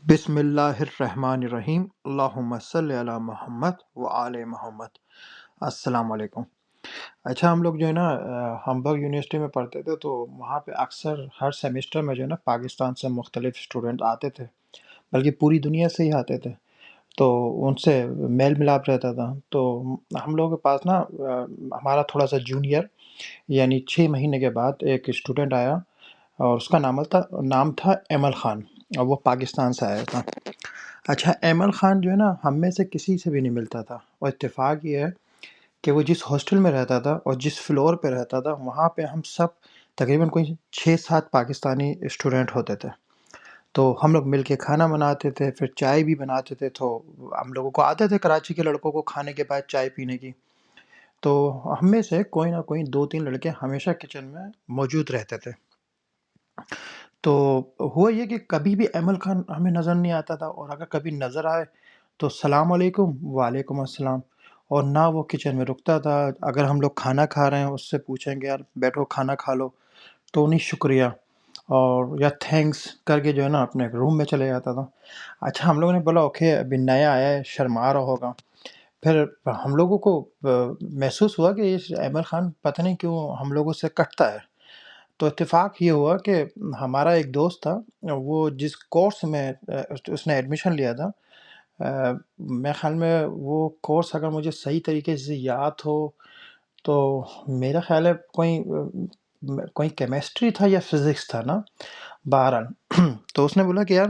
بسم اللہ الرحمن الرحیم اللہم صلی علی محمد و آل محمد۔ السلام علیکم۔ اچھا، ہم لوگ جو ہے نا ہمبرگ یونیورسٹی میں پڑھتے تھے، تو وہاں پہ اکثر ہر سیمسٹر میں جو ہے نا پاکستان سے مختلف اسٹوڈنٹ آتے تھے، بلکہ پوری دنیا سے ہی آتے تھے، تو ان سے میل ملاپ رہتا تھا۔ تو ہم لوگوں کے پاس نا ہمارا تھوڑا سا جونیئر، یعنی 6 مہینے کے بعد ایک اسٹوڈنٹ آیا، اور اس کا نام تھا ایمل خان، اور وہ پاکستان سے آیا تھا۔ اچھا، ایمل خان جو ہے نا ہم میں سے کسی سے بھی نہیں ملتا تھا، اور اتفاق یہ ہے کہ وہ جس ہاسٹل میں رہتا تھا اور جس فلور پہ رہتا تھا، وہاں پہ ہم سب تقریباً کوئی 6-7 پاکستانی اسٹوڈنٹ ہوتے تھے۔ تو ہم لوگ مل کے کھانا بناتے تھے، پھر چائے بھی بناتے تھے۔ تو ہم لوگوں کو عادت ہے کراچی کے لڑکوں کو کھانے کے بعد چائے پینے کی، تو ہم میں سے کوئی نہ کوئی 2-3 لڑکے ہمیشہ کچن میں موجود رہتے تھے۔ تو ہوا یہ کہ کبھی بھی ایمل خان ہمیں نظر نہیں آتا تھا، اور اگر کبھی نظر آئے تو السلام علیکم، وعلیکم السلام، اور نہ وہ کچن میں رکتا تھا۔ اگر ہم لوگ کھانا کھا رہے ہیں، اس سے پوچھیں گے یار بیٹھو کھانا کھا لو، تو نہیں شکریہ اور یا تھینکس کر کے جو ہے نا اپنے روم میں چلے جاتا تھا۔ اچھا، ہم لوگوں نے بولا اوکے ابھی نیا آیا ہے، شرما رہا ہوگا۔ پھر ہم لوگوں کو محسوس ہوا کہ یہ ایمل خان پتہ نہیں کیوں ہم لوگوں سے کٹتا ہے۔ تو اتفاق یہ ہوا کہ ہمارا ایک دوست تھا، وہ جس کورس میں اس نے ایڈمیشن لیا تھا، میں خیال میں وہ کورس اگر مجھے صحیح طریقے سے یاد ہو تو میرا خیال ہے کوئی کیمسٹری تھا یا فزکس تھا نا، بہرحال۔ تو اس نے بولا کہ یار،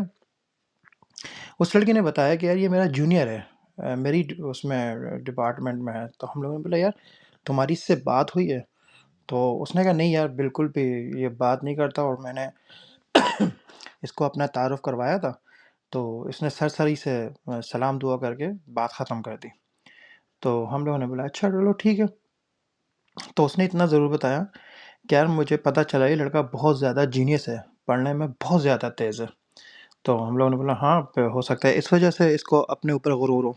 اس لڑکی نے بتایا کہ یار یہ میرا جونیئر ہے، میری اس میں ڈپارٹمنٹ میں ہے۔ تو ہم لوگوں نے بولا یار تمہاری اس سے بات ہوئی ہے؟ تو اس نے کہا نہیں یار بالکل بھی یہ بات نہیں کرتا، اور میں نے اس کو اپنا تعارف کروایا تھا، تو اس نے سرسری سے سلام دعا کر کے بات ختم کر دی۔ تو ہم لوگوں نے بولا اچھا چلو ٹھیک ہے۔ تو اس نے اتنا ضرور بتایا کہ یار مجھے پتہ چلا یہ لڑکا بہت زیادہ جینیس ہے، پڑھنے میں بہت زیادہ تیز ہے۔ تو ہم لوگوں نے بولا ہاں ہو سکتا ہے اس وجہ سے اس کو اپنے اوپر غرور ہو۔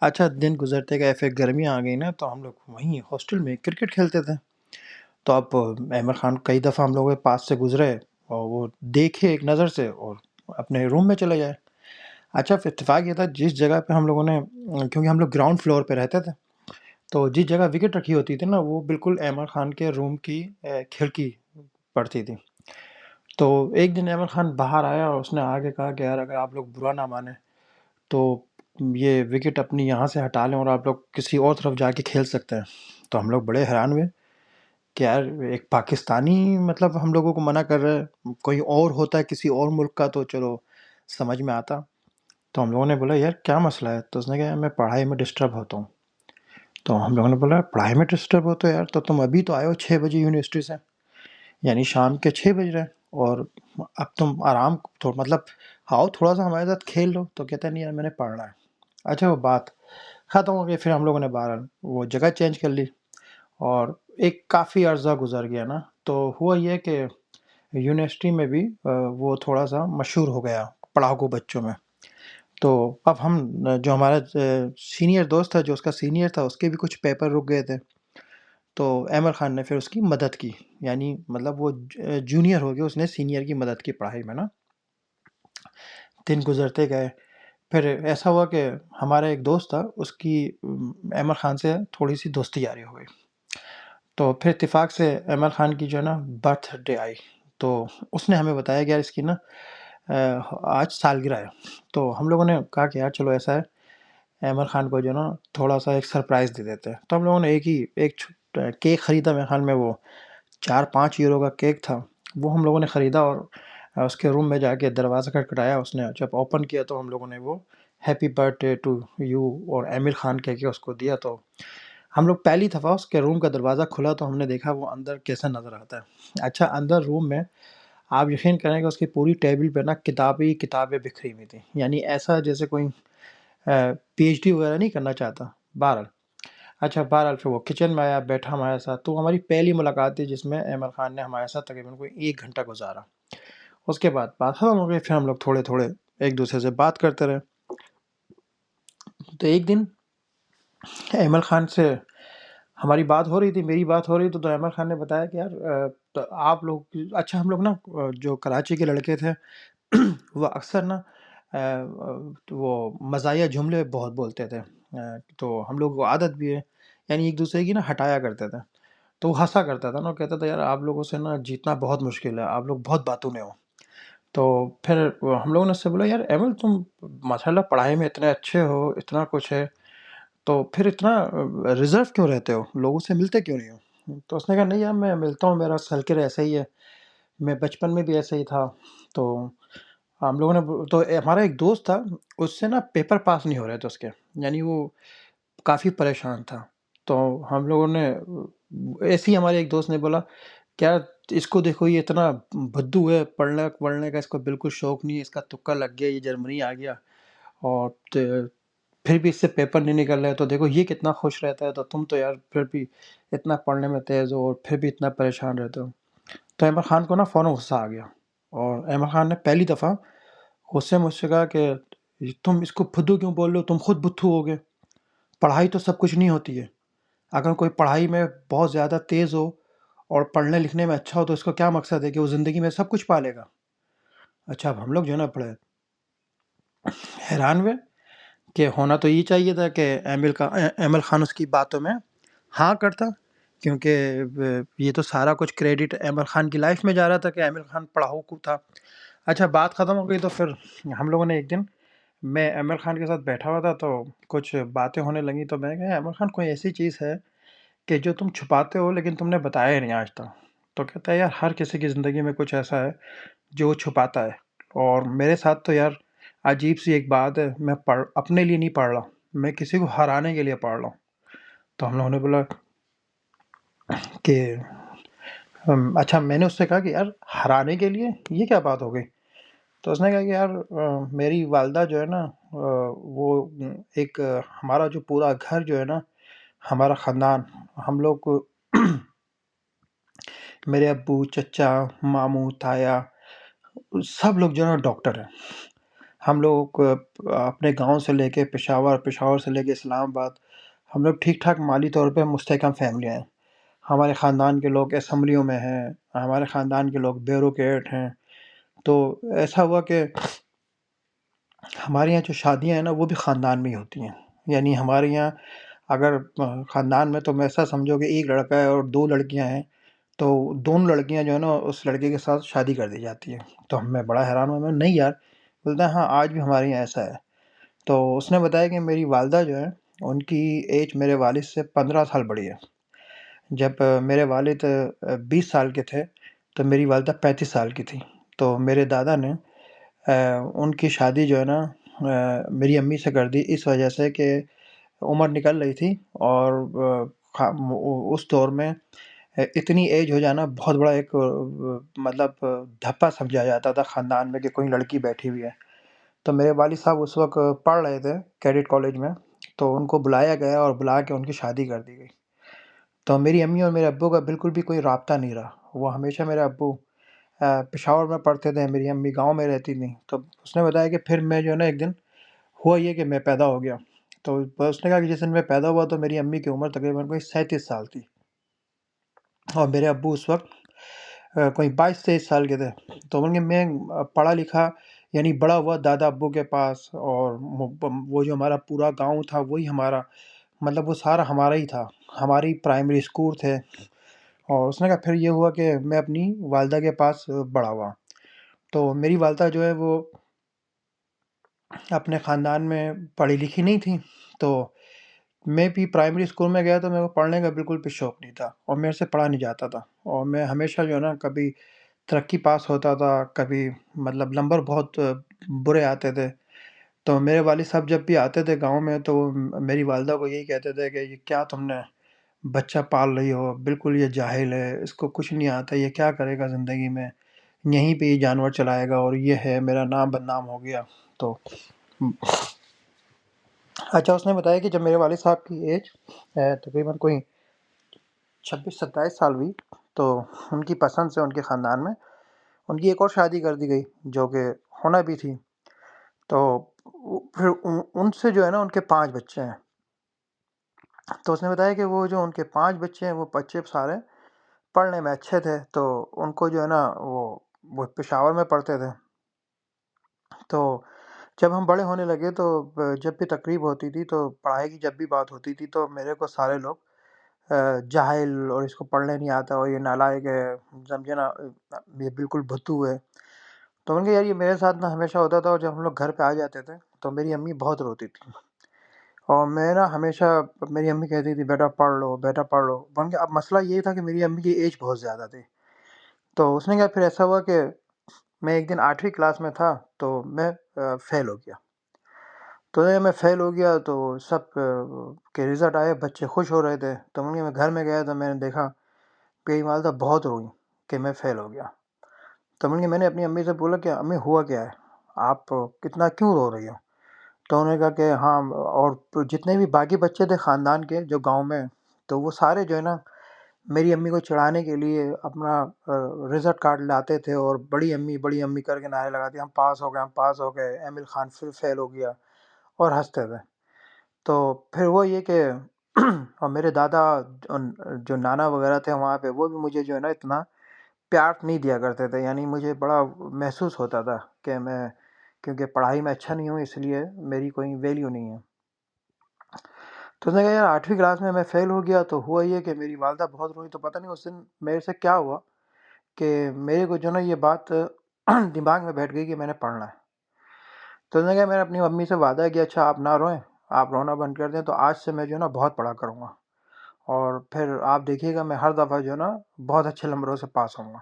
اچھا، دن گزرتے گئے، پھر گرمیاں آ گئی نا، تو ہم لوگ وہیں ہاسٹل میں کرکٹ کھیلتے تھے۔ تو اب احمد خان کئی دفعہ ہم لوگوں کے پاس سے گزرے، اور وہ دیکھے ایک نظر سے اور اپنے روم میں چلے جائے۔ اچھا، پھر اتفاق یہ تھا جس جگہ پہ ہم لوگوں نے، کیونکہ ہم لوگ گراؤنڈ فلور پہ رہتے تھے، تو جس جگہ وکٹ رکھی ہوتی تھی نا وہ بالکل احمد خان کے روم کی کھڑکی پڑتی تھی۔ تو ایک دن احمد خان باہر آیا اور اس نے آگے کہا کہ یار اگر آپ لوگ برا نہ مانیں تو یہ وکٹ اپنی یہاں سے ہٹا لیں اور آپ لوگ کسی اور طرف جا کے کھیل سکتے ہیں۔ تو ہم لوگ بڑے حیران ہوئے کہ یار ایک پاکستانی مطلب ہم لوگوں کو منع کر رہا ہے، کوئی اور ہوتا ہے کسی اور ملک کا تو چلو سمجھ میں آتا۔ تو ہم لوگوں نے بولا یار کیا مسئلہ ہے؟ تو اس نے کہا میں پڑھائی میں ڈسٹرب ہوتا ہوں۔ تو ہم لوگوں نے بولا پڑھائی میں ڈسٹرب ہوتا ہے یار؟ تو تم ابھی تو آئے ہو 6 بجے یونیورسٹی سے، یعنی شام کے 6 بج رہے، اور اب تم آرام تو مطلب آؤ تھوڑا سا ہمارے ساتھ کھیل لو۔ تو کہتا ہے نہیں یار میں نے پڑھنا ہے۔ اچھا، وہ بات ختم ہو گئی۔ پھر ہم لوگوں نے بہرحال وہ جگہ چینج کر لی، اور ایک کافی عرصہ گزر گیا نا، تو ہوا یہ کہ یونیورسٹی میں بھی وہ تھوڑا سا مشہور ہو گیا پڑھاکو بچوں میں۔ تو اب ہم جو ہمارا سینئر دوست تھا، جو اس کا سینئر تھا، اس کے بھی کچھ پیپر رک گئے تھے، تو احمد خان نے پھر اس کی مدد کی، یعنی مطلب وہ جونیئر ہو گیا، اس نے سینئر کی مدد کی پڑھائی میں نا۔ دن گزرتے گئے، پھر ایسا ہوا کہ ہمارا ایک دوست تھا، اس کی احمد خان سے تھوڑی سی دوستی جاری ہو گئی۔ تو پھر اتفاق سے احمد خان کی جو ہے نا برتھ ڈے آئی، تو اس نے ہمیں بتایا کہ یار اس کی نا آج سالگرہ ہے۔ تو ہم لوگوں نے کہا کہ یار چلو ایسا ہے احمد خان کو جو ہے نا تھوڑا سا ایک سرپرائز دے دیتے ہیں۔ تو ہم لوگوں نے ایک کیک خریدا، میرے خیال میں وہ 4-5 یورو کا کیک تھا، وہ ہم لوگوں نے خریدا، اور اس کے روم میں جا کے دروازہ کھٹکھٹایا۔ اس نے جب اوپن کیا تو ہم لوگوں نے وہ happy birthday to you اور عامر خان کہہ کے اس کو دیا۔ تو ہم لوگ پہلی دفعہ اس کے روم کا دروازہ کھلا تو ہم نے دیکھا وہ اندر کیسا نظر آتا ہے۔ اچھا، اندر روم میں آپ یقین کریں کہ اس کی پوری ٹیبل پہ نا کتابیں ہی کتابیں بکھری ہوئی تھیں، یعنی ایسا جیسے کوئی پی ایچ ڈی وغیرہ نہیں کرنا چاہتا۔ بہرحال بہرحال پھر وہ کچن میں آیا، بیٹھا ہمارے ساتھ۔ تو ہماری پہلی ملاقات تھی جس میں احمد خان نے ہمارے ساتھ تقریباً کوئی 1 گھنٹہ گزارا۔ اس کے بعد بات ختم ہو گئی، پھر ہم لوگ تھوڑے تھوڑے ایک دوسرے سے بات کرتے رہے۔ تو ایک دن احمد خان سے ہماری بات ہو رہی تھی، میری بات ہو رہی تھی، تو احمد خان نے بتایا کہ یار تو آپ لوگ، اچھا ہم لوگ نا جو کراچی کے لڑکے تھے وہ اکثر نا تو وہ مزاحیہ جملے بہت بولتے تھے، تو ہم لوگوں کو عادت بھی ہے، یعنی ایک دوسرے کی نا ہٹایا کرتے تھے، تو وہ ہنسا کرتا تھا نا، وہ کہتا تھا یار آپ لوگوں سے نا جیتنا بہت مشکل ہے، آپ لوگ بہت باتونے ہو۔ تو پھر ہم لوگوں نے اس سے بولا یار ایمل تم ماشاء اللہ پڑھائی میں اتنے اچھے ہو، اتنا کچھ ہے، تو پھر اتنا ریزرو کیوں رہتے ہو، لوگوں سے ملتے کیوں نہیں ہو؟ تو اس نے کہا نہیں یار میں ملتا ہوں، میرا سرکل ایسا ہی ہے، میں بچپن میں بھی ایسا ہی تھا۔ تو ہم لوگوں نے تو ہمارا ایک دوست تھا، اس سے نا پیپر پاس نہیں ہو رہے تھے اس کے، یعنی وہ کافی پریشان تھا۔ تو ہم لوگوں نے ایسے ہی ہمارے ایک دوست نے بولا کیا اس کو دیکھو یہ اتنا بدو ہے، پڑھنے کا اس کو بالکل شوق نہیں ہے، اس کا تکا لگ گیا، یہ جرمنی آ گیا اور پھر بھی اس سے پیپر نہیں نکل رہے، تو دیکھو یہ کتنا خوش رہتا ہے، تو تم تو یار پھر بھی اتنا پڑھنے میں تیز ہو اور پھر بھی اتنا پریشان رہتے ہو۔ تو احمد خان کو نا فوراً غصہ آ گیا، اور احمد خان نے پہلی دفعہ غصے میں مجھ سے کہا کہ تم اس کو بدھو کیوں بول رہے ہو، تم خود بدھو ہو گے، پڑھائی تو سب کچھ نہیں ہوتی ہے، اگر کوئی پڑھائی میں بہت زیادہ تیز ہو اور پڑھنے لکھنے میں اچھا ہو تو اس کو کیا مقصد ہے کہ وہ زندگی میں سب کچھ پا لے گا۔ اچھا اب ہم لوگ جو ہے نا بڑے حیران ہوئے کہ ہونا تو یہ چاہیے تھا کہ ایمل خان اس کی باتوں میں ہاں کرتا، کیونکہ یہ تو سارا کچھ کریڈٹ ایمل خان کی لائف میں جا رہا تھا کہ ایمل خان پڑھاؤ کو تھا۔ اچھا بات ختم ہو گئی، تو پھر ہم لوگوں نے ایک دن، میں ایمل خان کے ساتھ بیٹھا ہوا تھا تو کچھ باتیں ہونے لگیں، تو میں نے کہا ایمل خان کوئی ایسی چیز ہے کہ جو تم چھپاتے ہو لیکن تم نے بتایا ہی نہیں آج تک؟ تو کہتا ہے یار ہر کسی کی زندگی میں کچھ ایسا ہے جو وہ چھپاتا ہے، اور میرے ساتھ تو یار عجیب سی ایک بات ہے، میں اپنے لیے نہیں پڑھ رہا، میں کسی کو ہرانے کے لیے پڑھ رہا ہوں۔ تو ہم لوگوں نے بولا کہ اچھا، میں نے اس سے کہا کہ یار ہرانے کے لیے یہ کیا بات ہو گئی؟ تو اس نے کہا کہ یار میری والدہ جو ہے نا وہ ایک ہمارا جو پورا گھر جو ہے نا، ہمارا خاندان، ہم لوگ میرے ابو، چچا، ماموں، تایا، سب لوگ جو ہے نا ڈاکٹر ہیں۔ ہم لوگ اپنے گاؤں سے لے کے پشاور سے لے کے اسلام آباد، ہم لوگ ٹھیک ٹھاک مالی طور پہ مستحکم فیملی ہیں۔ ہمارے خاندان کے لوگ اسمبلیوں میں ہیں، ہمارے خاندان کے لوگ بیوروکریٹ ہیں۔ تو ایسا ہوا کہ ہمارے یہاں جو شادیاں ہیں نا وہ بھی خاندان میں ہی ہوتی ہیں، یعنی ہمارے یہاں اگر خاندان میں تم ایسا سمجھو کہ ایک لڑکا ہے اور دو لڑکیاں ہیں، تو دونوں لڑکیاں جو ہے نا اس لڑکے کے ساتھ شادی کر دی جاتی ہے۔ تو میں بڑا حیران ہوا، میں نہیں یار، بولتا ہے ہاں آج بھی ہمارے یہاں ایسا ہے۔ تو اس نے بتایا کہ میری والدہ جو ہے ان کی ایج میرے والد سے 15 سال بڑی ہے۔ جب میرے والد 20 سال کے تھے تو میری والدہ 35 سال کی تھی۔ تو میرے دادا نے ان کی شادی جو ہے نا میری امی سے کر دی، اس وجہ سے کہ عمر نکل رہی تھی، اور اس دور میں اتنی ایج ہو جانا بہت بڑا ایک مطلب دھپا سمجھا جاتا تھا خاندان میں کہ کوئی لڑکی بیٹھی ہوئی ہے۔ تو میرے والد صاحب اس وقت پڑھ رہے تھے کیڈٹ کالج میں، تو ان کو بلایا گیا اور بلا کے ان کی شادی کر دی گئی۔ تو میری امی اور میرے ابو کا بالکل بھی کوئی رابطہ نہیں رہا، وہ ہمیشہ میرے ابو پشاور میں پڑھتے تھے، میری امی گاؤں میں رہتی تھیں۔ تو اس نے بتایا کہ پھر میں جو ہے نا ایک دن ہوا یہ کہ میں پیدا ہو گیا۔ تو اس نے کہا کہ جس دن میں پیدا ہوا تو میری امی کی عمر تقریباً کوئی 37 سال تھی، اور میرے ابو اس وقت کوئی 22-23 سال کے تھے۔ تو ان کے میں پڑھا لکھا یعنی بڑا ہوا دادا ابو کے پاس، اور وہ جو ہمارا پورا گاؤں تھا وہی ہمارا، مطلب وہ سارا ہمارا ہی تھا، ہماری پرائمری اسکول تھے۔ اور اس نے کہا پھر یہ ہوا کہ میں اپنی والدہ کے پاس بڑا ہوا۔ تو میری والدہ جو ہے وہ اپنے خاندان میں پڑھی لکھی نہیں تھی، تو میں بھی پرائمری اسکول میں گیا تو میرے کو پڑھنے کا بالکل بھی شوق نہیں تھا، اور میرے سے پڑھا نہیں جاتا تھا، اور میں ہمیشہ جو ہے نا کبھی ترقی پاس ہوتا تھا، کبھی مطلب نمبر بہت برے آتے تھے۔ تو میرے والد صاحب جب بھی آتے تھے گاؤں میں تو وہ میری والدہ کو یہی کہتے تھے کہ یہ کیا تم نے بچہ پال رہی ہو، بالکل یہ جاہل ہے، اس کو کچھ نہیں آتا، یہ کیا کرے گا زندگی میں، یہیں پہ یہ جانور چلائے گا، اور یہ ہے میرا نام بدنام ہو گیا۔ تو اچھا اس نے بتایا کہ جب میرے والد صاحب کی ایج تقریباً کوئی 26-27 سال ہوئی تو ان کی پسند سے ان کے خاندان میں ان کی ایک اور شادی کر دی گئی جو کہ ہونا بھی تھی۔ تو پھر ان سے جو ہے نا ان کے 5 بچے ہیں۔ تو اس نے بتایا کہ وہ جو ان کے 5 بچے ہیں وہ بچے سارے پڑھنے میں اچھے تھے، تو ان کو جو ہے نا وہ پشاور میں پڑھتے تھے۔ تو جب ہم بڑے ہونے لگے تو جب بھی تقریب ہوتی تھی تو پڑھائی کی جب بھی بات ہوتی تھی تو میرے کو سارے لوگ جاہل اور اس کو پڑھنے نہیں آتا اور یہ نالائق ہے، سمجھے نا، یہ بالکل بھتو ہے. تو ان کے یار یہ میرے ساتھ نا ہمیشہ ہوتا تھا، اور جب ہم لوگ گھر پہ آ جاتے تھے تو میری امی بہت روتی تھی. اور میں نا ہمیشہ، میری امی کہتی تھی بیٹا پڑھ لو، بیٹا پڑھ لو. بن کے اب مسئلہ یہ تھا کہ میری امی کی ایج بہت زیادہ تھی. تو اس نے کہا، پھر ایسا ہوا کہ میں ایک دن 8ویں کلاس میں تھا تو میں فیل ہو گیا. تو جب میں فیل ہو گیا تو سب کے رزلٹ آئے، بچے خوش ہو رہے تھے. تو میں گھر میں گیا تو میں نے دیکھا کہ میری والدہ بہت روئی کہ میں فیل ہو گیا. تو میں نے اپنی امی سے بولا کہ امی ہوا کیا ہے، آپ کتنا کیوں رو رہی ہو؟ تو انہوں نے کہا کہ ہاں، اور جتنے بھی باقی بچے تھے خاندان کے جو گاؤں میں، تو وہ سارے جو ہے نا میری امی کو چڑھانے کے لیے اپنا رزلٹ کارڈ لاتے تھے اور بڑی امی کر کے نعرے لگاتے، ہم پاس ہو گئے، ہم پاس ہو گئے، ایمل خان پھر فیل ہو گیا، اور ہنستے تھے. تو پھر وہ یہ کہ اور میرے دادا جو نانا وغیرہ تھے وہاں پہ، وہ بھی مجھے جو ہے نا اتنا پیار نہیں دیا کرتے تھے. یعنی مجھے بڑا محسوس ہوتا تھا کہ میں کیونکہ پڑھائی میں اچھا نہیں ہوں اس لیے میری کوئی ویلیو نہیں ہے. تو اس نے کہا یار 8ویں کلاس میں فیل ہو گیا. تو ہوا یہ کہ میری والدہ بہت روئی. تو پتہ نہیں اس دن میرے سے کیا ہوا کہ میرے کو جو نا یہ بات دماغ میں بیٹھ گئی کہ میں نے پڑھنا ہے. تو اس نے کہا، میں نے اپنی امی سے وعدہ کیا اچھا آپ نہ روئیں، آپ رونا بند کر دیں، تو آج سے میں جو ہے نا بہت پڑھا کروں گا، اور پھر آپ دیکھیے گا میں ہر دفعہ جو ہے نا بہت اچھے نمبروں سے پاس ہوں گا.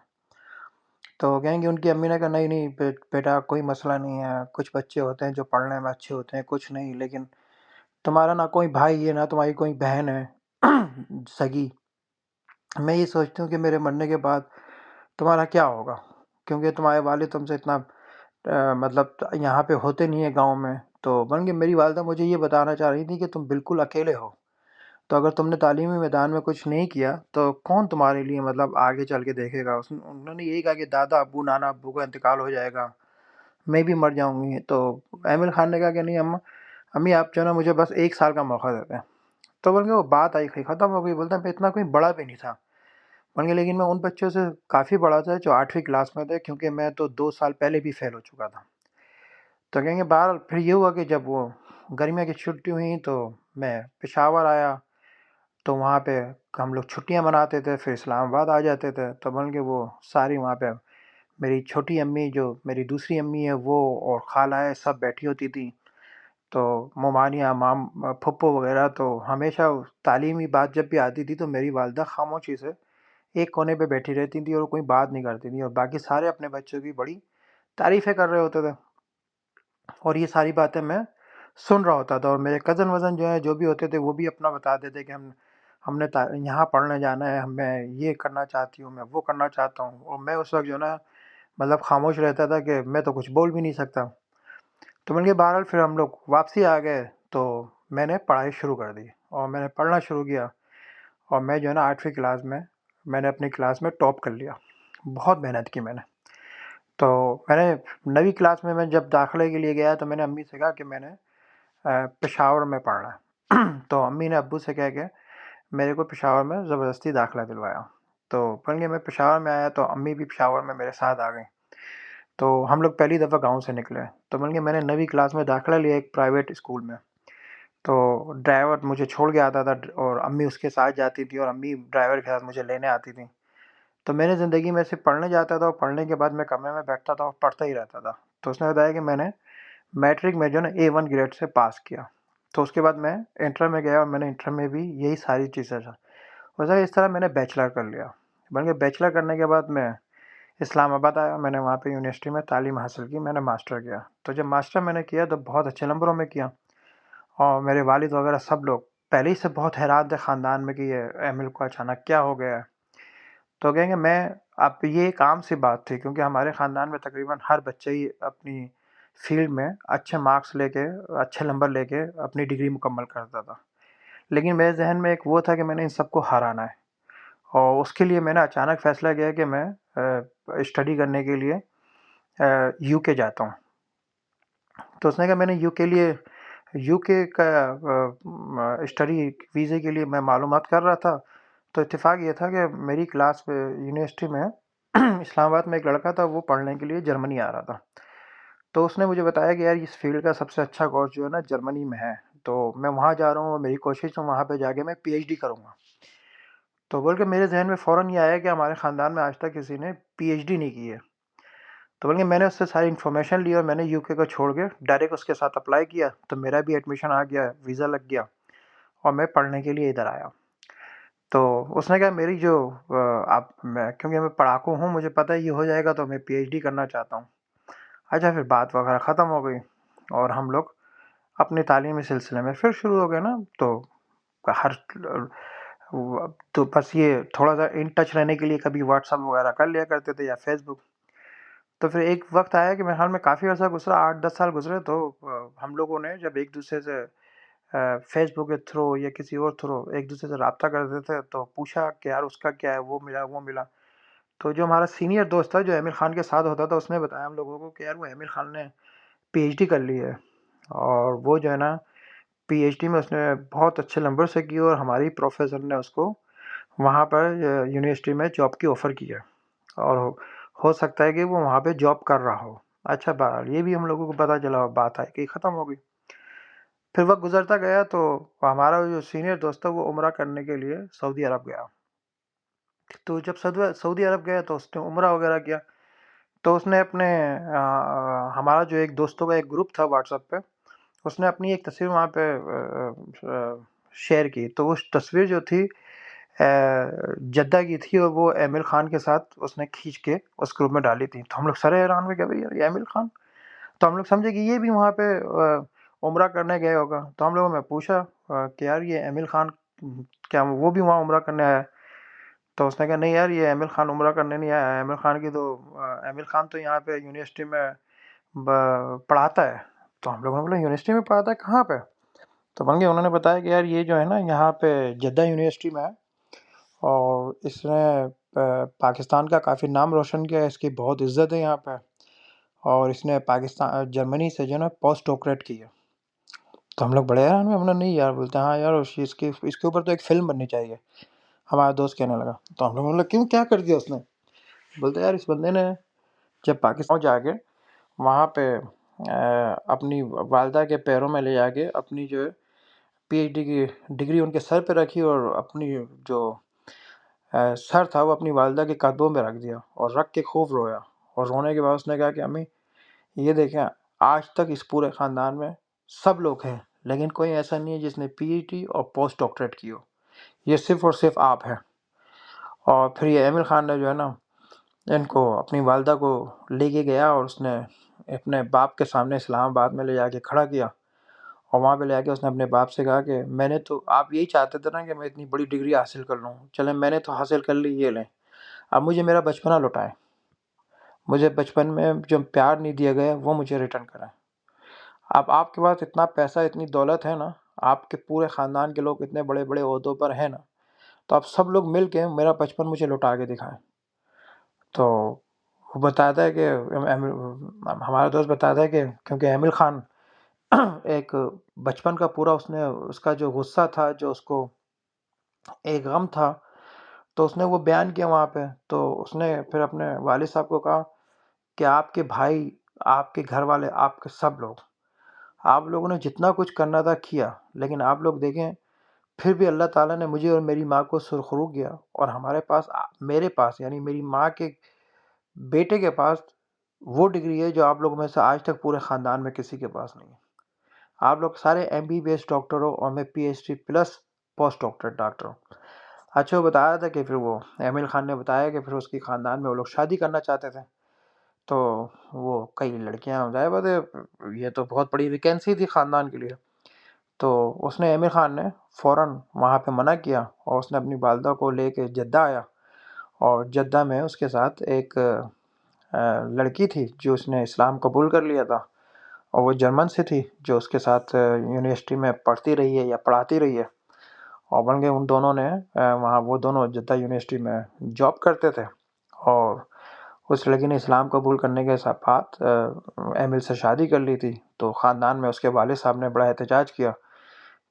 تو کہیں گے ان کی امی نے کہا نہیں نہیں بیٹا کوئی مسئلہ نہیں ہے، کچھ بچے ہوتے ہیں جو پڑھنے میں اچھے ہوتے ہیں، کچھ نہیں، لیکن تمہارا نہ کوئی بھائی ہے نہ تمہاری کوئی بہن ہے سگی. میں یہ سوچتی ہوں کہ میرے مرنے کے بعد تمہارا کیا ہوگا، کیونکہ تمہارے والد تم سے اتنا مطلب یہاں پہ ہوتے نہیں ہیں گاؤں میں. تو بن کے میری والدہ مجھے یہ بتانا چاہ رہی تھی کہ تم بالکل اکیلے ہو، تو اگر تم نے تعلیمی میدان میں کچھ نہیں کیا تو کون تمہارے لیے مطلب آگے چل کے دیکھے گا. انہوں نے یہی کہا کہ دادا ابو نانا ابو کا انتقال ہو جائے گا، میں بھی مر جاؤں گی. تو ایمل خان نے کہا کہ نہیں امی آپ جو ہے نا مجھے بس 1 سال کا موقع دیتے ہیں. تو بلکہ وہ بات آئی ختم ہو گئی. بولتا ہے میں اتنا کوئی بڑا بھی نہیں تھا بلکہ، لیکن میں ان بچوں سے کافی بڑا تھا جو 8ویں کلاس میں تھے، کیونکہ میں تو 2 سال پہلے بھی فیل ہو چکا تھا. تو کہیں گے بہرحال پھر یہ ہوا کہ جب وہ گرمیاں کی چھٹی ہوئیں تو میں پشاور آیا. تو وہاں پہ ہم لوگ چھٹیاں مناتے تھے، پھر اسلام آباد آ جاتے تھے. تو بلکہ وہ ساری وہاں پہ میری چھوٹی امی جو میری دوسری امی ہے وہ اور خالہ سب بیٹھی ہوتی تھی. تو ممانیاں پھپھو وغیرہ، تو ہمیشہ تعلیمی بات جب بھی آتی تھی تو میری والدہ خاموشی سے ایک کونے پہ بیٹھی رہتی تھی اور کوئی بات نہیں کرتی تھی، اور باقی سارے اپنے بچوں کی بڑی تعریفیں کر رہے ہوتے تھے. اور یہ ساری باتیں میں سن رہا ہوتا تھا. اور میرے کزن وزن جو ہیں جو بھی ہوتے تھے وہ بھی اپنا بتاتے تھے کہ ہم نے یہاں پڑھنے جانا ہے، میں یہ کرنا چاہتی ہوں، میں وہ کرنا چاہتا ہوں. اور میں اس وقت جو ہے نا مطلب خاموش رہتا تھا کہ میں تو کچھ بول بھی نہیں سکتا. تو بلکہ بہرحال پھر ہم لوگ واپسی آ گئے تو میں نے پڑھائی شروع کر دی اور میں نے پڑھنا شروع کیا. اور میں جو ہے نا 8ویں کلاس میں نے اپنی کلاس میں ٹاپ کر لیا. بہت محنت کی میں نے. تو میں نے 9ویں کلاس میں جب داخلے کے لیے گیا تو میں نے امی سے کہا کہ میں نے پشاور میں پڑھنا ہے. تو امی نے ابو سے کہہ کے میرے کو پشاور میں زبردستی داخلہ دلوایا. تو بلکہ میں پشاور میں آیا تو امی بھی پشاور میں میرے ساتھ آ گئیں. تو ہم لوگ پہلی دفعہ گاؤں سے نکلے. تو بلکہ میں نے 9ویں کلاس میں داخلہ لیا ایک پرائیویٹ اسکول میں. تو ڈرائیور مجھے چھوڑ کے آتا تھا اور امی اس کے ساتھ جاتی تھی، اور امی ڈرائیور کے ساتھ مجھے لینے آتی تھیں. تو میں نے زندگی میں صرف پڑھنے جاتا تھا اور پڑھنے کے بعد میں کمرے میں بیٹھتا تھا اور پڑھتا ہی رہتا تھا. تو اس نے بتایا کہ میں نے میٹرک میں جو ہے نا A1 گریڈ سے پاس کیا. تو اس کے بعد میں انٹر میں گیا اور میں نے انٹر میں بھی یہی ساری چیزیں تھا. اس طرح میں نے بیچلر کر لیا. بلکہ بیچلر کرنے کے بعد میں اسلام آباد آیا. میں نے وہاں پہ یونیورسٹی میں تعلیم حاصل کی. میں نے ماسٹر کیا. تو جب ماسٹر میں نے کیا تو بہت اچھے نمبروں میں کیا. اور میرے والد وغیرہ سب لوگ پہلے ہی سے بہت حیران تھے خاندان میں کہ یہ ایمل کو اچانک کیا ہو گیا ہے. تو کہیں گے میں اب یہ ایک عام سی بات تھی، کیونکہ ہمارے خاندان میں تقریباً ہر بچے ہی اپنی فیلڈ میں اچھے مارکس لے کے اچھے نمبر لے کے اپنی ڈگری مکمل کرتا تھا. لیکن میرے ذہن میں ایک وہ تھا کہ میں نے ان سب کو ہرانا ہے. اور اس کے لیے میں نے اچانک فیصلہ کیا کہ میں اسٹڈی کرنے کے لیے یو کے جاتا ہوں. تو اس نے کہا میں نے یو کے کا اسٹڈی ویزے کے لیے میں معلومات کر رہا تھا. تو اتفاق یہ تھا کہ میری کلاس یونیورسٹی میں اسلام آباد میں ایک لڑکا تھا، وہ پڑھنے کے لیے جرمنی آ رہا تھا. تو اس نے مجھے بتایا کہ یار اس فیلڈ کا سب سے اچھا کورس جو ہے نا جرمنی میں ہے، تو میں وہاں جا رہا ہوں اور میری کوشش ہے وہاں پہ جا کے میں پی ایچ ڈی کروں گا۔ تو بول کے میرے ذہن میں فوراً یہ آیا کہ ہمارے خاندان میں آج تک کسی نے پی ایچ ڈی نہیں کی ہے۔ تو بول کے میں نے اس سے ساری انفارمیشن لی اور میں نے یو کے کو چھوڑ کے ڈائریکٹ اس کے ساتھ اپلائی کیا، تو میرا بھی ایڈمیشن آ گیا، ویزا لگ گیا اور میں پڑھنے کے لیے ادھر آیا۔ تو اس نے کہا میری جو کیونکہ میں پڑھاکو ہوں، مجھے پتہ ہے یہ ہو جائے گا تو میں پی ایچ ڈی کرنا چاہتا ہوں۔ اچھا، پھر بات وغیرہ ختم ہو گئی اور ہم لوگ اپنی تعلیمی سلسلے میں پھر شروع ہو گئے نا۔ تو ہر تو بس یہ تھوڑا سا ان ٹچ رہنے کے لیے کبھی واٹس ایپ وغیرہ کر لیا کرتے تھے یا فیس بک۔ تو پھر ایک وقت آیا کہ میرے خیال میں کافی عرصہ گزرا، 8-10 سال گزرے، تو ہم لوگوں نے جب ایک دوسرے سے فیس بک کے تھرو یا کسی اور تھرو ایک دوسرے سے رابطہ کرتے تھے، تو پوچھا کہ یار اس کا کیا ہے، وہ ملا وہ ملا۔ تو جو ہمارا سینئر دوست تھا جو عامر خان کے ساتھ ہوتا تھا، اس نے بتایا ہم لوگوں کو کہ یار وہ عامر خان نے پی ایچ ڈی کر لی ہے، اور وہ جو ہے نا پی ایچ ڈی میں اس نے بہت اچھے نمبر سے کی، اور ہماری پروفیسر نے اس کو وہاں پر یونیورسٹی میں جاب کی آفر کی ہے، اور ہو سکتا ہے کہ وہ وہاں پہ جاب کر رہا ہو۔ اچھا، بہرحال یہ بھی ہم لوگوں کو پتہ چلا، بات ہے کہ ختم ہو گئی۔ پھر وقت گزرتا گیا تو ہمارا جو سینئر دوست تھا وہ عمرہ کرنے کے لیے سعودی عرب گیا۔ تو جب سعودی عرب گیا تو اس نے عمرہ وغیرہ کیا، تو اس نے اپنے ہمارا جو ایک دوستوں کا ایک گروپ تھا واٹس ایپ پہ، اس نے اپنی ایک تصویر وہاں پہ شیئر کی۔ تو وہ تصویر جو تھی جدہ کی تھی، اور وہ عامر خان کے ساتھ اس نے کھینچ کے اس گروپ میں ڈالی تھی۔ تو ہم لوگ سارے حیران ہوئے کہ بھائی یار یہ عامر خان، تو ہم لوگ سمجھے کہ یہ بھی وہاں پہ عمرہ کرنے گئے ہوگا۔ تو ہم لوگوں میں پوچھا کہ یار یہ عامر خان کیا وہ بھی وہاں عمرہ کرنے آیا ہے؟ تو اس نے کہا نہیں یار یہ عامر خان عمرہ کرنے نہیں آیا ہے، عامر خان کی تو عامر خان تو یہاں پہ یونیورسٹی میں پڑھاتا ہے۔ تو ہم لوگوں نے بولا یونیورسٹی میں پڑھاتا ہے، کہاں پہ؟ تو بن گئے انہوں نے بتایا کہ یار یہ جو ہے نا یہاں پہ جدہ یونیورسٹی میں ہے، اور اس نے پاکستان کا کافی نام روشن کیا ہے، اس کی بہت عزت ہے یہاں پہ، اور اس نے پاکستان جرمنی سے جو ہے نا پوسٹ ڈاکٹریٹ کی ہے۔ تو ہم لوگ بڑے حیران ہوئے، ہم نے نہیں یار، بولتے ہیں ہاں یار اس کے اوپر تو ایک فلم بننی چاہیے۔ ہمارا دوست کہنے لگا، تو ہم لوگ بولے کیوں، کیا کر دیا اس نے؟ بولتے یار اس بندے نے جب پاکستان جا کے وہاں پہ اپنی والدہ کے پیروں میں لے جا کے اپنی جو پی ایچ ڈی کی ڈگری ان کے سر پہ رکھی، اور اپنی جو سر تھا وہ اپنی والدہ کے قدموں میں رکھ دیا، اور رکھ کے خوب رویا، اور رونے کے بعد اس نے کہا کہ امی یہ دیکھیں، آج تک اس پورے خاندان میں سب لوگ ہیں لیکن کوئی ایسا نہیں ہے جس نے پی ایچ ڈی اور پوسٹ ڈاکٹریٹ کی ہو، یہ صرف اور صرف آپ ہیں۔ اور پھر یہ عامر خان نے جو ہے نا ان کو اپنی والدہ کو لے کے گیا، اور اس نے اپنے باپ کے سامنے اسلام آباد میں لے جا کے کھڑا کیا، اور وہاں پہ لے کے اس نے اپنے باپ سے کہا کہ میں نے تو، آپ یہی چاہتے تھے نا کہ میں اتنی بڑی ڈگری حاصل کر لوں، چلیں میں نے تو حاصل کر لی، یہ لیں، اب مجھے میرا بچپنا لوٹائیں، مجھے بچپن میں جو پیار نہیں دیا گیا وہ مجھے ریٹرن کریں۔ اب آپ کے پاس اتنا پیسہ اتنی دولت ہے نا، آپ کے پورے خاندان کے لوگ اتنے بڑے بڑے عہدوں پر ہیں نا، تو آپ سب لوگ مل کے میرا بچپن مجھے لوٹا کے دکھائیں۔ تو وہ بتاتا ہے کہ ہمارا دوست بتاتا ہے کہ کیونکہ عامر خان ایک بچپن کا پورا اس کا جو غصہ تھا، جو اس کو ایک غم تھا، تو اس نے وہ بیان کیا وہاں پہ۔ تو اس نے پھر اپنے والد صاحب کو کہا کہ آپ کے بھائی، آپ کے گھر والے، آپ کے سب لوگ، آپ لوگوں نے جتنا کچھ کرنا تھا کیا، لیکن آپ لوگ دیکھیں پھر بھی اللہ تعالیٰ نے مجھے اور میری ماں کو سرخرو کیا، اور ہمارے پاس، میرے پاس یعنی میری ماں کے بیٹے کے پاس وہ ڈگری ہے جو آپ لوگوں میں سے آج تک پورے خاندان میں کسی کے پاس نہیں ہے۔ آپ لوگ سارے M B B S doctor ہو، اور میں P H D plus post doctorate doctor ہوں۔ اچھا، وہ بتایا تھا کہ پھر وہ عامر خان نے بتایا کہ پھر اس کی خاندان میں وہ لوگ شادی کرنا چاہتے تھے، تو وہ کئی لڑکیاں، ظاہر بات ہے یہ تو بہت بڑی ویکینسی تھی خاندان کے لیے، تو اس نے عامر خان نے فوراً وہاں پہ منع کیا، اور اس نے اپنی والدہ کو لے کے جدہ آیا، اور جدہ میں اس کے ساتھ ایک لڑکی تھی جو اس نے اسلام قبول کر لیا تھا، اور وہ جرمن سے تھی، جو اس کے ساتھ یونیورسٹی میں پڑھتی رہی ہے یا پڑھاتی رہی ہے، اور بن گئے ان دونوں نے وہاں، وہ دونوں جدہ یونیورسٹی میں جاب کرتے تھے، اور اس لڑکی نے اسلام قبول کرنے کے بعد عامر سے شادی کر لی تھی۔ تو خاندان میں اس کے والد صاحب نے بڑا احتجاج کیا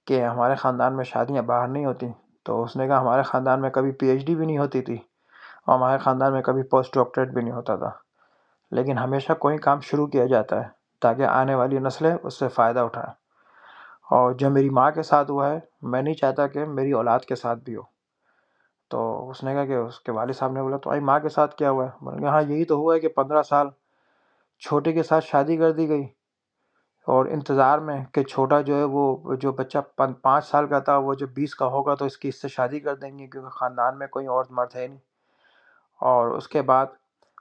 کہ ہمارے خاندان میں شادیاں باہر نہیں ہوتی۔ تو اس نے کہا ہمارے خاندان میں کبھی پی ایچ ڈی بھی نہیں ہوتی تھی، اور ہمارے خاندان میں کبھی پوسٹ ڈاکٹریٹ بھی نہیں ہوتا تھا، لیکن ہمیشہ کوئی کام شروع کیا جاتا ہے تاکہ آنے والی نسلیں اس سے فائدہ اٹھائیں. اور جو میری ماں کے ساتھ ہوا ہے میں نہیں چاہتا کہ میری اولاد کے ساتھ بھی ہو. تو اس نے کہا کہ اس کے والد صاحب نے بولا تو ماں کے ساتھ کیا ہوا ہے؟ میں نے کہا ہاں یہی تو ہوا ہے کہ 15 سال چھوٹے کے ساتھ شادی کر دی گئی، اور انتظار میں کہ چھوٹا جو ہے وہ جو بچہ 5 سال کا تھا وہ جو 20 کا ہوگا تو اس سے شادی کر دیں گے، کیونکہ خاندان میں کوئی اور مرد ہے نہیں. اور اس کے بعد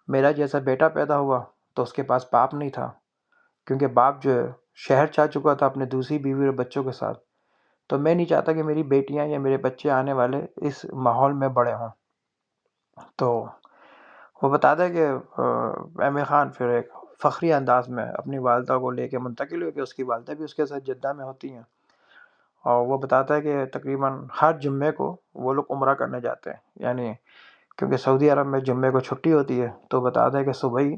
میرا جیسا بیٹا پیدا ہوا تو اس کے پاس باپ نہیں تھا، کیونکہ باپ جو ہے شہر جا چکا تھا اپنے دوسری بیوی اور بچوں کے ساتھ. تو میں نہیں چاہتا کہ میری بیٹیاں یا میرے بچے آنے والے اس ماحول میں بڑے ہوں. تو وہ بتاتا ہے کہ عامر خان پھر ایک فخری انداز میں اپنی والدہ کو لے کے منتقل ہوئے، کہ اس کی والدہ بھی اس کے ساتھ جدہ میں ہوتی ہیں. اور وہ بتاتا ہے کہ تقریباً ہر جمعے کو وہ لوگ عمرہ کرنے جاتے ہیں، یعنی کیونکہ سعودی عرب میں جمعے کو چھٹی ہوتی ہے. تو بتاتا ہے کہ صبح ہی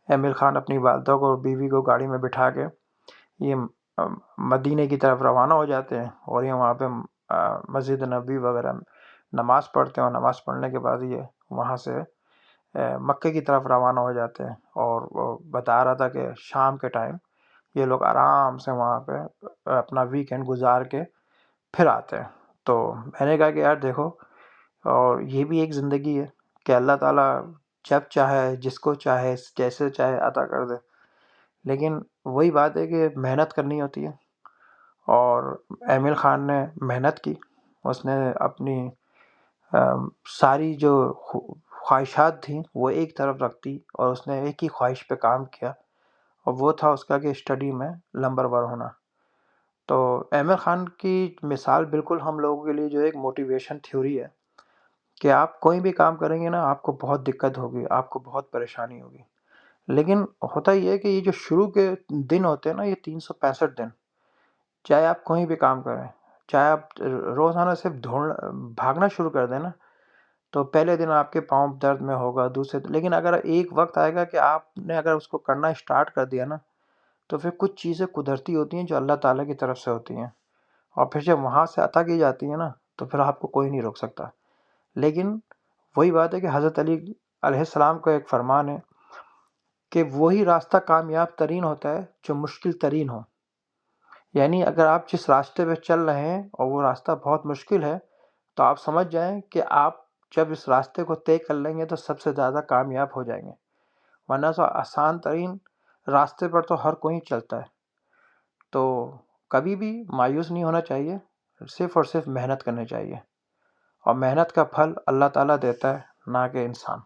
عامر خان اپنی والدہ کو اور بیوی کو گاڑی میں بٹھا کے یہ مدینے کی طرف روانہ ہو جاتے ہیں، اور یہ وہاں پہ مسجد نبوی وغیرہ نماز پڑھتے ہیں، اور نماز پڑھنے کے بعد یہ وہاں سے مکے کی طرف روانہ ہو جاتے ہیں. اور وہ بتا رہا تھا کہ شام کے ٹائم یہ لوگ آرام سے وہاں پہ اپنا ویکینڈ گزار کے پھر آتے ہیں. تو میں نے کہا کہ یار دیکھو، اور یہ بھی ایک زندگی ہے کہ اللہ تعالیٰ جب چاہے جس کو چاہے جیسے چاہے عطا کر دے، لیکن وہی بات ہے کہ محنت کرنی ہوتی ہے. اور عامر خان نے محنت کی، اس نے اپنی ساری جو خواہشات تھیں وہ ایک طرف رکھ دی، اور اس نے ایک ہی خواہش پہ کام کیا، اور وہ تھا اس کا کہ اسٹڈی میں نمبر 1 ہونا. تو عامر خان کی مثال بالکل ہم لوگوں کے لیے جو ایک موٹیویشن تھیوری ہے کہ آپ کوئی بھی کام کریں گے نا آپ کو بہت دقت ہوگی، آپ کو بہت پریشانی ہوگی، لیکن ہوتا یہ ہے کہ یہ جو شروع کے دن ہوتے ہیں نا، یہ 365 دن، چاہے آپ کوئی بھی کام کریں، چاہے آپ روزانہ صرف بھاگنا شروع کر دیں نا، تو پہلے دن آپ کے پاؤں درد میں ہوگا، دوسرے دن، لیکن اگر ایک وقت آئے گا کہ آپ نے اگر اس کو کرنا اسٹارٹ کر دیا نا، تو پھر کچھ چیزیں قدرتی ہوتی ہیں جو اللہ تعالیٰ کی طرف سے ہوتی ہیں، اور پھر جب وہاں سے عطا کی جاتی ہیں نا تو پھر آپ کو کوئی نہیں روک سکتا. لیکن وہی بات ہے کہ حضرت علی علیہ السلام کا ایک فرمان ہے کہ وہی راستہ کامیاب ترین ہوتا ہے جو مشکل ترین ہو. یعنی اگر آپ جس راستے پہ چل رہے ہیں اور وہ راستہ بہت مشکل ہے، تو آپ سمجھ جائیں کہ آپ جب اس راستے کو طے کر لیں گے تو سب سے زیادہ کامیاب ہو جائیں گے، ورنہ تو آسان ترین راستے پر تو ہر کوئی چلتا ہے. تو کبھی بھی مایوس نہیں ہونا چاہیے، صرف اور صرف محنت کرنی چاہیے، اور محنت کا پھل اللہ تعالیٰ دیتا ہے، نہ کہ انسان.